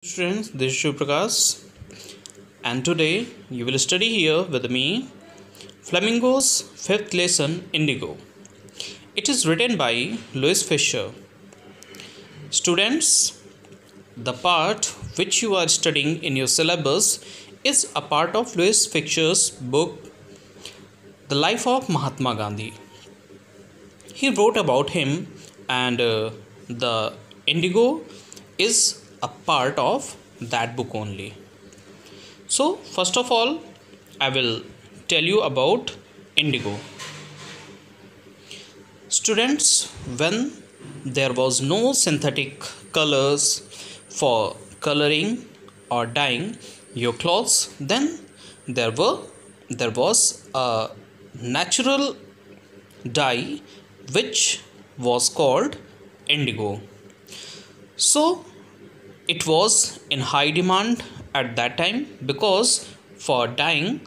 Students, this is Shiv Prakash, and today you will study here with me Flamingo's fifth lesson Indigo. It is written by Louis Fisher. Students, the part which you are studying in your syllabus is a part of Louis Fisher's book The Life of Mahatma Gandhi. He wrote about him, and the Indigo is a part of that book only. So first of all, I will tell you about indigo. Students, when there was no synthetic colors for coloring or dyeing your clothes, then there was a natural dye which was called indigo. So it was in high demand at that time because for dyeing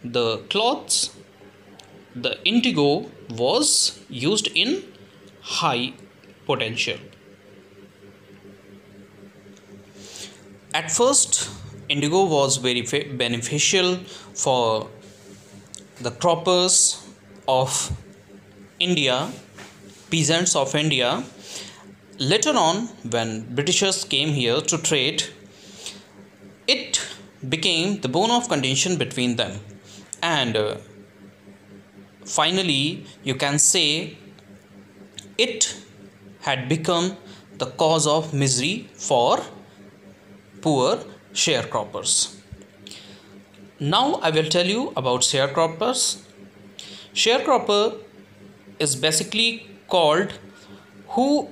the clothes, the indigo was used in high potential. At first, indigo was very beneficial for the croppers of India, peasants of India. Later on, when Britishers came here to trade, it became the bone of contention between them, and finally you can say it had become the cause of misery for poor sharecroppers. Now I will tell you about sharecroppers. Sharecropper is basically called who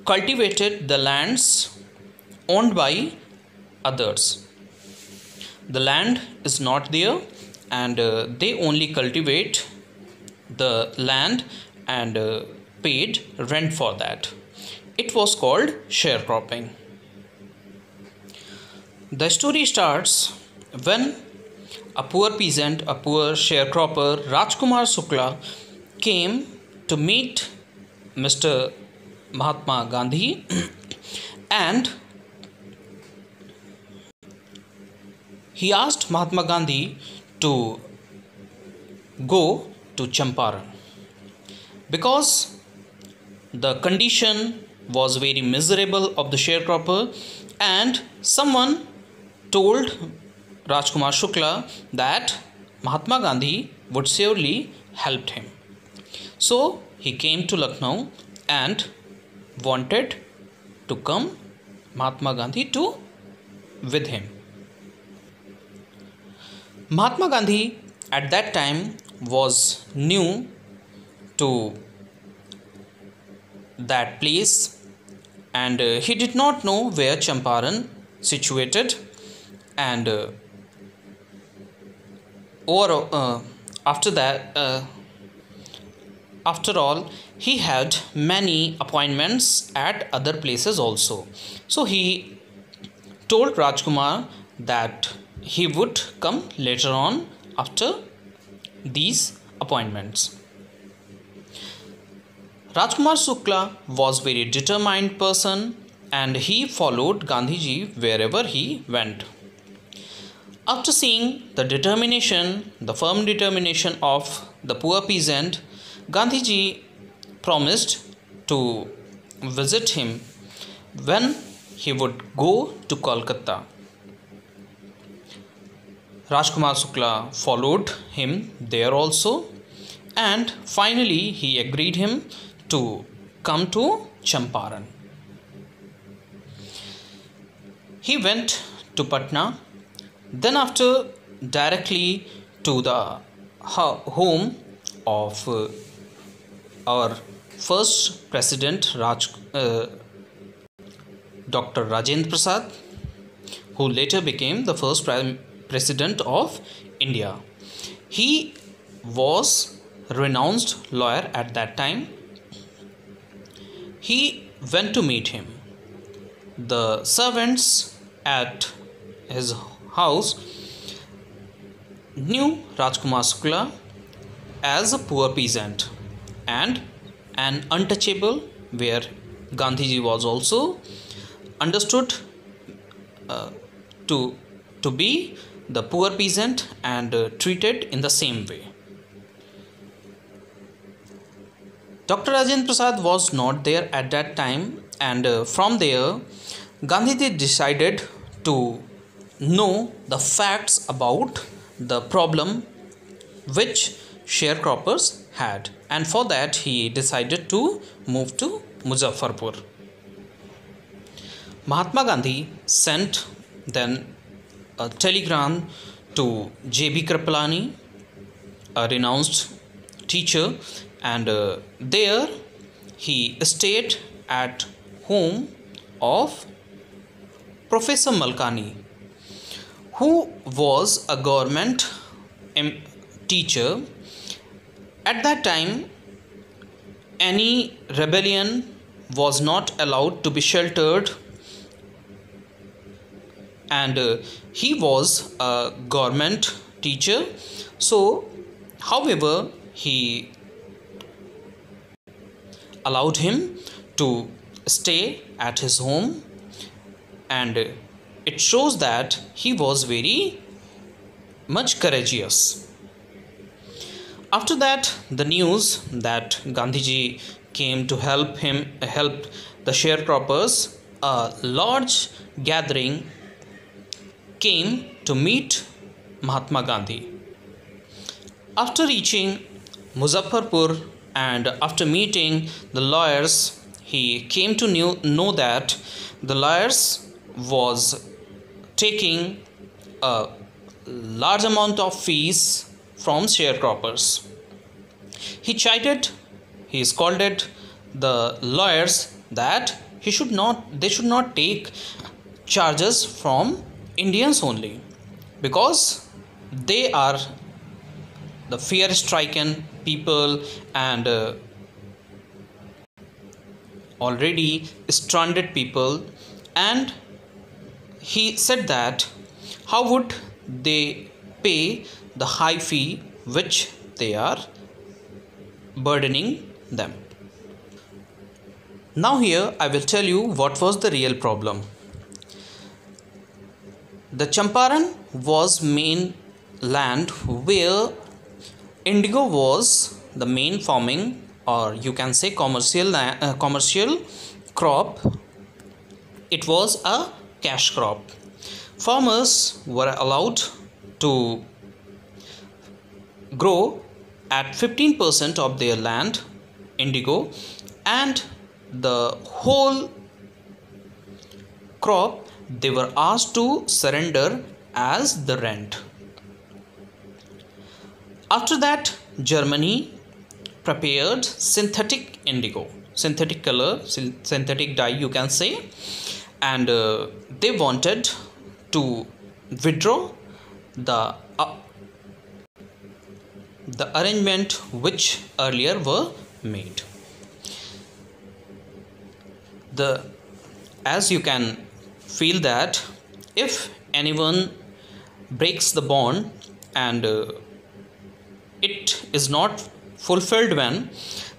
cultivated the lands owned by others. The land is not there, and they only cultivate the land and paid rent for that. It was called sharecropping. The story starts when a poor peasant, a poor sharecropper, Rajkumar Shukla, came to meet Mr. Mahatma Gandhi and he asked Mahatma Gandhi to go to Champaran because the condition was very miserable of the sharecropper, and someone told Rajkumar Shukla that Mahatma Gandhi would surely help him. So he came to Lucknow and wanted to come Mahatma Gandhi to with him. Mahatma Gandhi at that time was new to that place, and he did not know where Champaran situated, and after all, he had many appointments at other places also. So he told Rajkumar that he would come later on after these appointments. Rajkumar Shukla was very determined person, and he followed Gandhiji wherever he went. After seeing the determination, the firm determination of the poor peasant, Gandhiji promised to visit him when he would go to Kolkata. Rajkumar Shukla followed him there also, and finally he agreed him to come to Champaran. He went to Patna, then after directly to the home of our first president Dr. Rajendra Prasad, who later became the first president of India. He was a renowned lawyer at that time. He went to meet him. The servants at his house knew Rajkumar Shukla as a poor peasant and an untouchable, where Gandhiji was also understood to, to be the poor peasant and treated in the same way. Dr. Rajendra Prasad was not there at that time, and from there Gandhiji decided to know the facts about the problem which sharecroppers had, and for that he decided to move to Muzaffarpur. Mahatma Gandhi sent then a telegram to J.B. Kripalani, a renowned teacher, and there he stayed at home of Professor Malkani, who was a government teacher. At that time, any rebellion was not allowed to be sheltered, and he was a government teacher. So, however, he allowed him to stay at his home, and it shows that he was very much courageous. After that, the news that Gandhiji came to help the sharecroppers, a large gathering came to meet Mahatma Gandhi. After reaching Muzaffarpur and after meeting the lawyers, he came to know that the lawyers was taking a large amount of fees from sharecroppers. He scolded the lawyers that they should not take charges from Indians only, because they are the fear-stricken people and already stranded people. And he said that how would they pay the high fee which they are burdening them. Now here I will tell you what was the real problem. The Champaran was main land where indigo was the main farming, or you can say commercial crop. It was a cash crop. Farmers were allowed to grow at 15% of their land indigo, and the whole crop they were asked to surrender as the rent. After that, Germany prepared synthetic indigo, synthetic color, synthetic dye you can say, and they wanted to withdraw the arrangement which earlier were made. As you can feel that if anyone breaks the bond and it is not fulfilled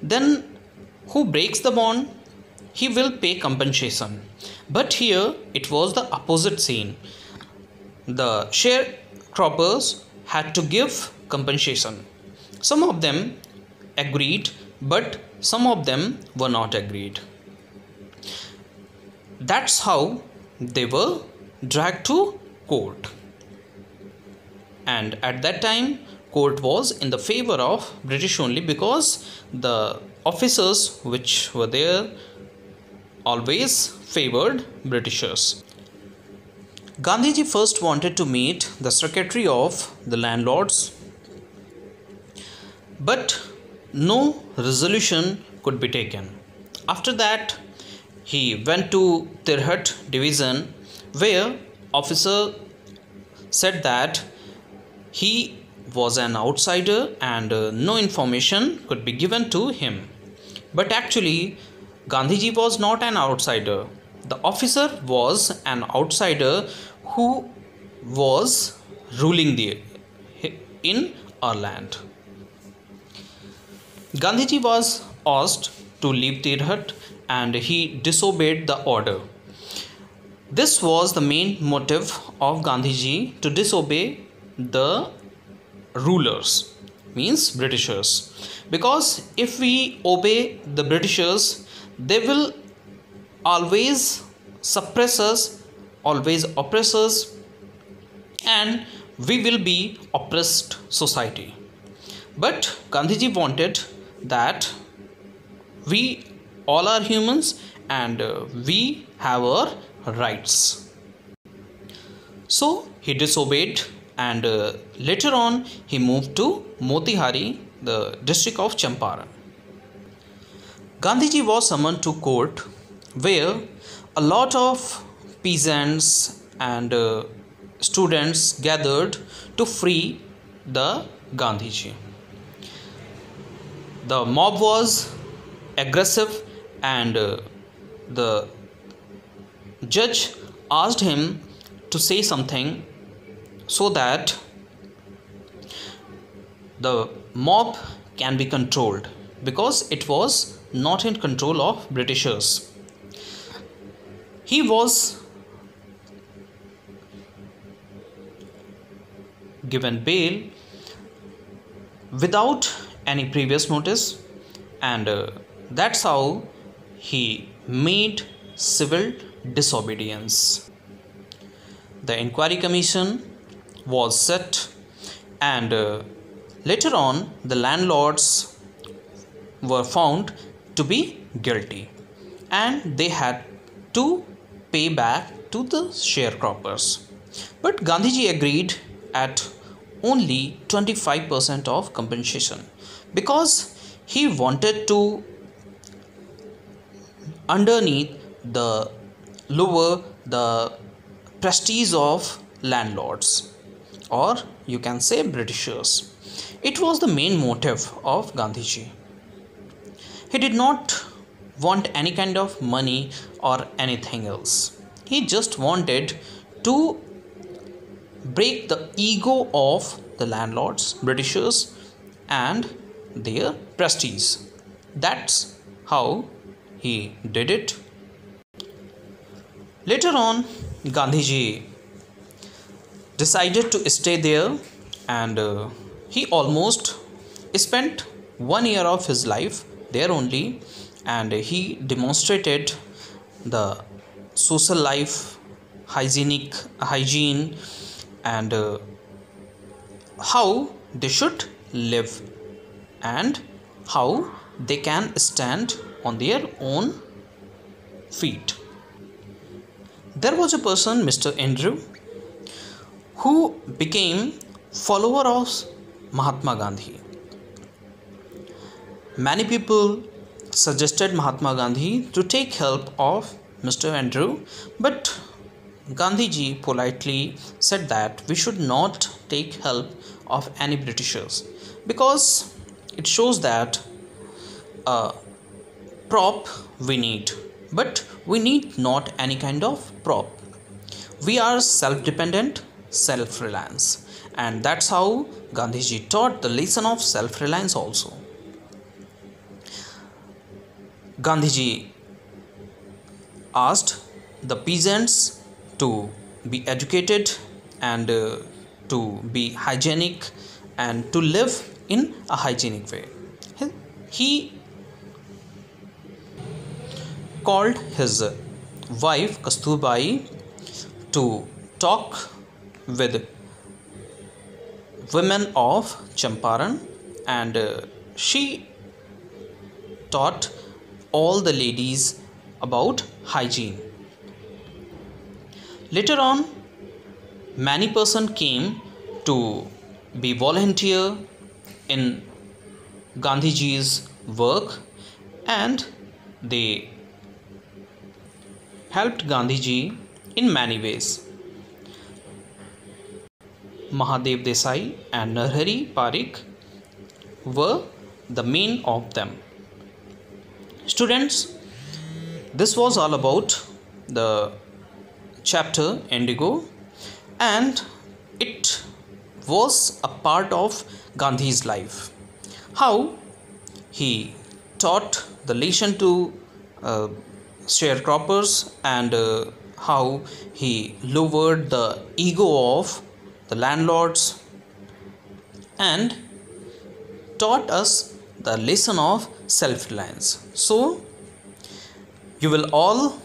then who breaks the bond, he will pay compensation. But here it was the opposite scene. The sharecroppers had to give compensation. Some of them agreed, but some of them were not agreed. That's how they were dragged to court. And at that time, court was in the favor of British only, because the officers which were there always favored Britishers. Gandhiji first wanted to meet the secretary of the landlords, but no resolution could be taken. After that, he went to Tirhat division, where officer said that he was an outsider and no information could be given to him. But actually, Gandhiji was not an outsider. The officer was an outsider who was ruling in our land. Gandhiji was asked to leave Tirhat and he disobeyed the order. This was the main motive of Gandhiji to disobey the rulers, means Britishers. Because if we obey the Britishers, they will always suppress us, always oppress us, and we will be oppressed society. But Gandhiji wanted that we all are humans and we have our rights. So he disobeyed, and later on he moved to Motihari, the district of Champaran. Gandhiji was summoned to court where a lot of peasants and students gathered to free the Gandhiji. The mob was aggressive, and the judge asked him to say something so that the mob can be controlled, because it was not in control of Britishers. He was given bail without any previous notice, and that's how he made civil disobedience. The inquiry commission was set, and later on the landlords were found to be guilty, and they had to pay back to the sharecroppers. But Gandhiji agreed at only 25% of compensation, because he wanted to underneath the lower the prestige of landlords, or you can say Britishers. It was the main motive of Gandhiji. He did not want any kind of money or anything else. He just wanted to break the ego of the landlords, Britishers, and their prestige. That's how he did it. Later on, Gandhiji decided to stay there, and he almost spent 1 year of his life there only, and he demonstrated the social life, hygiene, and how they should live, and how they can stand on their own feet. There was a person, Mr. Andrew, who became follower of Mahatma Gandhi. Many people suggested Mahatma Gandhi to take help of Mr. Andrew, but Gandhiji politely said that we should not take help of any Britishers, because it shows that a prop we need, but we need not any kind of prop. We are self-dependent, self-reliance, and that's how Gandhiji taught the lesson of self-reliance also. Gandhiji asked the peasants to be educated and to be hygienic and to live in a hygienic way. He called his wife Kasturbai to talk with women of Champaran, and she taught all the ladies about hygiene. Later on, many persons came to be volunteer in Gandhiji's work, and they helped Gandhiji in many ways. Mahadev Desai and Narhari Parikh were the main of them. Students, this was all about the chapter Indigo, and it was a part of Gandhi's life. How he taught the lesson to sharecroppers, and how he lowered the ego of the landlords and taught us the lesson of self-reliance. So, you will all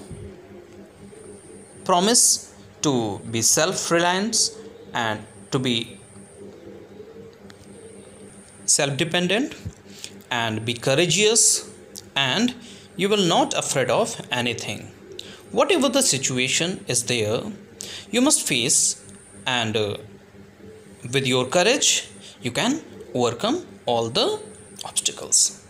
promise to be self-reliant and to be self-dependent and be courageous, and you will not afraid of anything. Whatever the situation is there, you must face, and with your courage you can overcome all the obstacles.